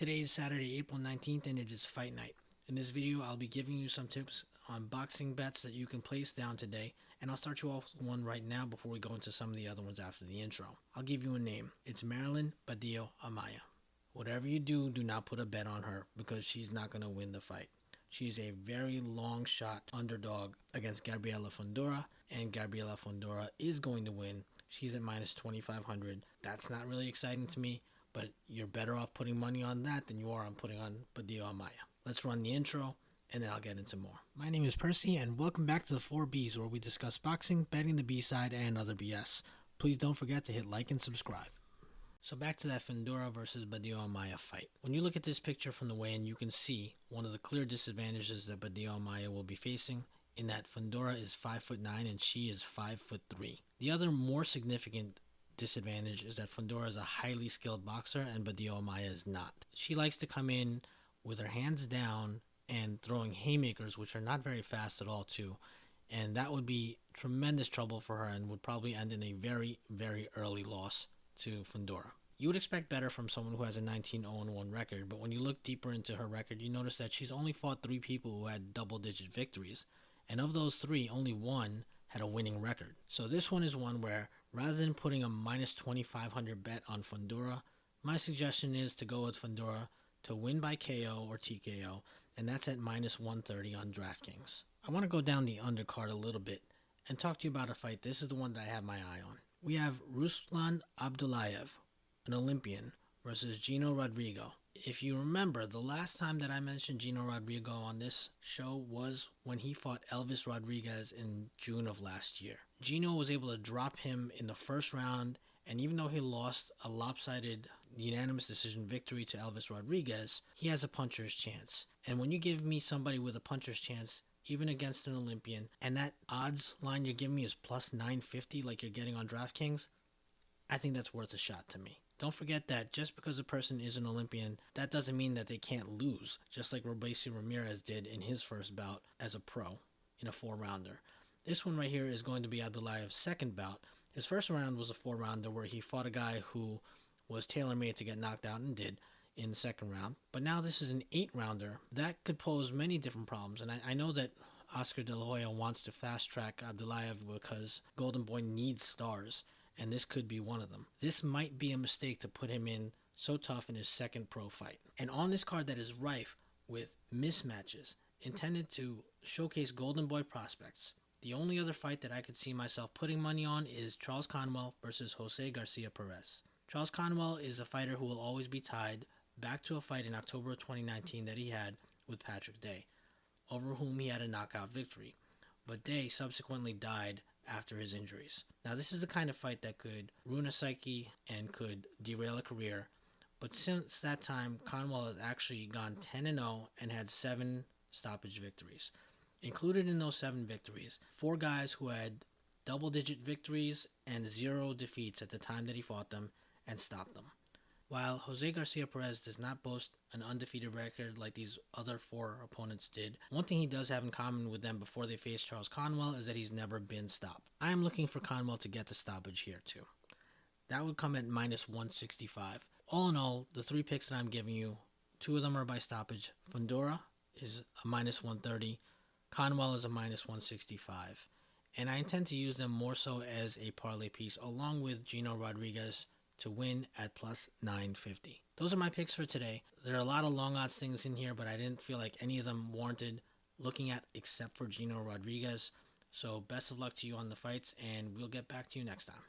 Today is Saturday, April 19th, and it is fight night. In this video, I'll be giving you some tips on boxing bets that you can place down today, and I'll start you off with one right now before we go into some of the other ones after the intro. I'll give you a name. It's Marilyn Badillo Amaya. Whatever you do, do not put a bet on her because she's not going to win the fight. She's a very long shot underdog against Gabriela Fundora, and Gabriela Fundora is going to win. She's at minus 2,500. That's not really exciting to me, but you're better off putting money on that than you are on putting on Badillo Amaya. Let's run the intro, and then I'll get into more. My name is Percy, and welcome back to the 4Bs, where we discuss boxing, betting the B-side, and other BS. Please don't forget to hit like and subscribe. So back to that Fundora versus Badillo Amaya fight. When you look at this picture from the weigh-in, you can see one of the clear disadvantages that Badillo Amaya will be facing, in that Fundora is 5'9" and she is 5'3". The other more significant disadvantage is that Fundora is a highly skilled boxer and Badillo Amaya is not. She likes to come in with her hands down and throwing haymakers, which are not very fast at all too, and that would be tremendous trouble for her and would probably end in a very, very early loss to Fundora. You would expect better from someone who has a 19-0-1 record, but when you look deeper into her record, you notice that she's only fought 3 people who had double-digit victories, and of those 3, only 1 had a winning record. So this one is one where, rather than putting a minus 2,500 bet on Fundora, my suggestion is to go with Fundora to win by KO or TKO, and that's at minus 130 on DraftKings. I want to go down the undercard a little bit and talk to you about a fight. This is the one that I have my eye on. We have Ruslan Abdullaev, an Olympian, versus Jino Rodrigo. If you remember, the last time that I mentioned Jino Rodrigo on this show was when he fought Elvis Rodriguez in June of last year. Jino was able to drop him in the first round, and even though he lost a lopsided unanimous decision victory to Elvis Rodriguez, he has a puncher's chance. And when you give me somebody with a puncher's chance, even against an Olympian, and that odds line you're giving me is plus 950 like you're getting on DraftKings, I think that's worth a shot to me. Don't forget that just because a person is an Olympian, that doesn't mean that they can't lose, just like Robeisy Ramirez did in his first bout as a pro in a 4-rounder. This one right here is going to be Abdullaev's second bout. His first round was a 4-rounder where he fought a guy who was tailor-made to get knocked out and did in the second round. But now this is an 8-rounder. That could pose many different problems, and I know that Oscar De La Hoya wants to fast-track Abdullaev because Golden Boy needs stars, and this could be one of them. This might be a mistake to put him in so tough in his second pro fight. And on this card that is rife with mismatches intended to showcase Golden Boy prospects, the only other fight that I could see myself putting money on is Charles Conwell versus Jorge Garcia Perez. Charles Conwell is a fighter who will always be tied back to a fight in October of 2019 that he had with Patrick Day, over whom he had a knockout victory. But Day subsequently died after his injuries. Now, this is the kind of fight that could ruin a psyche and could derail a career, but since that time, Conwell has actually gone 10-0 and had 7 stoppage victories. Included in those 7 victories, 4 guys who had double-digit victories and 0 defeats at the time that he fought them and stopped them. While Jorge Garcia Perez does not boast an undefeated record like these other 4 opponents did, one thing he does have in common with them before they face Charles Conwell is that he's never been stopped. I am looking for Conwell to get the stoppage here too. That would come at minus 165. All in all, the 3 picks that I'm giving you, 2 of them are by stoppage. Fundora is a minus 130. Conwell is a minus 165. And I intend to use them more so as a parlay piece along with Jino Rodriguez to win at plus 950. Those are my picks for today. There are a lot of long odds things in here, but I didn't feel like any of them warranted looking at except for Jino Rodriguez. So best of luck to you on the fights, and we'll get back to you next time.